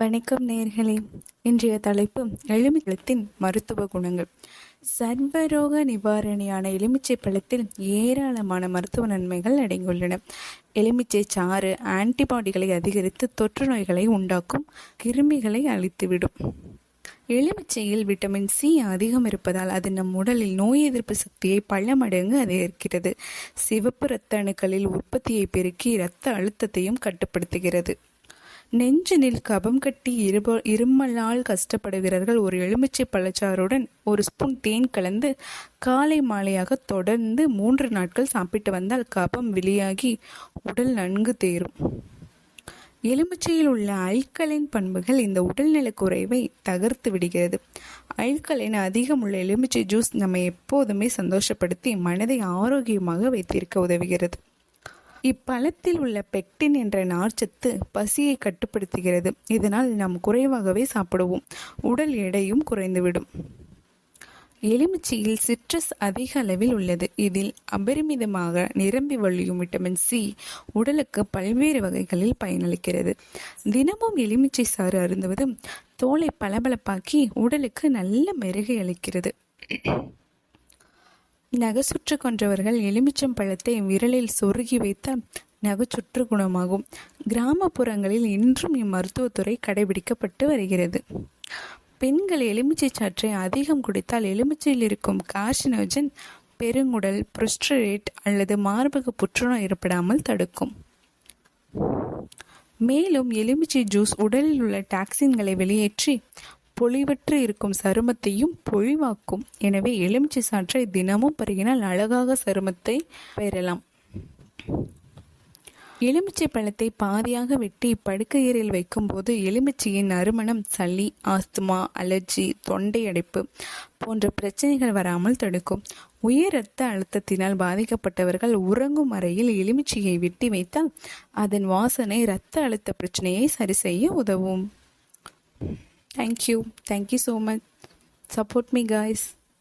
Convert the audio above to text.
வணக்கம் நேயர்களே. இன்றைய தலைப்பு எலுமிச்சைப்பழத்தின் மருத்துவ குணங்கள். சர்வரோக நிவாரணியான எலுமிச்சை பழத்தில் ஏராளமான மருத்துவ நன்மைகள் அடங்கியுள்ளன. எலுமிச்சை சாறு ஆன்டிபாடிகளை அதிகரித்து தொற்று நோய்களை உண்டாக்கும், கிருமிகளை அழித்துவிடும். எலுமிச்சையில் விட்டமின் சி அதிகம் இருப்பதால் அது நம் உடலில் நோய் எதிர்ப்பு சக்தியை பல மடங்கு அதிகரிக்கிறது. சிவப்பு இரத்த அணுக்களில் உற்பத்தியை பெருக்கி இரத்த அழுத்தத்தையும் கட்டுப்படுத்துகிறது. நெஞ்சினில் கபம் கட்டி இருமலால் கஷ்டப்படுகிறவர்கள் ஒரு எலுமிச்சை பழச்சாறுடன் ஒரு ஸ்பூன் தேன் கலந்து காலை மாலையாக தொடர்ந்து 3 நாட்கள் சாப்பிட்டு வந்தால் கபம் வெளியாகி உடல் நன்கு தேரும். எலுமிச்சையில் உள்ள அல்கலைன் பண்புகள் இந்த உடல்நல குறைவை தகர்த்து விடுகிறது. அல்கலைன் அதிகம் உள்ள எலுமிச்சை ஜூஸ் நம்மை எப்போதுமே சந்தோஷப்படுத்தி மனதை ஆரோக்கியமாக வைத்திருக்க உதவுகிறது. இப்பழத்தில் உள்ள பெக்டின் என்ற நார்ச்சத்து பசியை கட்டுப்படுத்துகிறது. இதனால் நாம் குறைவாகவே சாப்பிடுவோம், உடல் எடையும் குறைந்துவிடும். எலுமிச்சையில் சிட்ரஸ் அதிக அளவில் உள்ளது. இதில் அபரிமிதமாக நிரம்பி வழியும் விட்டமின் சி உடலுக்கு பல்வேறு வகைகளில் பயனளிக்கிறது. தினமும் எலுமிச்சை சாறு அருந்துவதும் தோலை பளபளப்பாக்கி உடலுக்கு நல்ல மெருகை அளிக்கிறது. நகைச்சுற்று கொன்றவர்கள் எலுமிச்சம் பழத்தை விரலில் சொருகி வைத்தால் நகைச்சுற்று குணமாகும். கிராமப்புறங்களில் இன்றும் இம்மருத்துவத்துறை கடைபிடிக்கப்பட்டு வருகிறது. பெண்கள் எலுமிச்சை சாற்றை அதிகம் குடித்தால் எலுமிச்சையில் இருக்கும் கார்சினோஜன் பெருங்குடல், புரோஸ்டேட் அல்லது மார்பக புற்றுநோய் ஏற்படாமல் தடுக்கும். மேலும் எலுமிச்சை ஜூஸ் உடலில் உள்ள டாக்சின்களை வெளியேற்றி பொலிவற்று இருக்கும் சருமத்தையும் பொழிவாக்கும். எனவே எலுமிச்சை சாற்றை தினமும் பருகினால் அழகாக சருமத்தை பெறலாம். எலுமிச்சை பழத்தை பாதியாக வெட்டி படுக்கையறையில் வைக்கும்போது எலுமிச்சையின் நறுமணம் சளி, ஆஸ்துமா, அலர்ஜி, தொண்டை அடைப்பு போன்ற பிரச்சனைகள் வராமல் தடுக்கும். உயர் இரத்த அழுத்தத்தினால் பாதிக்கப்பட்டவர்கள் உறங்கும் அறையில் எலுமிச்சையை வெட்டி வைத்தால் அதன் வாசனை இரத்த அழுத்த பிரச்சனையை சரி செய்ய உதவும். Thank you so much. Support me, guys.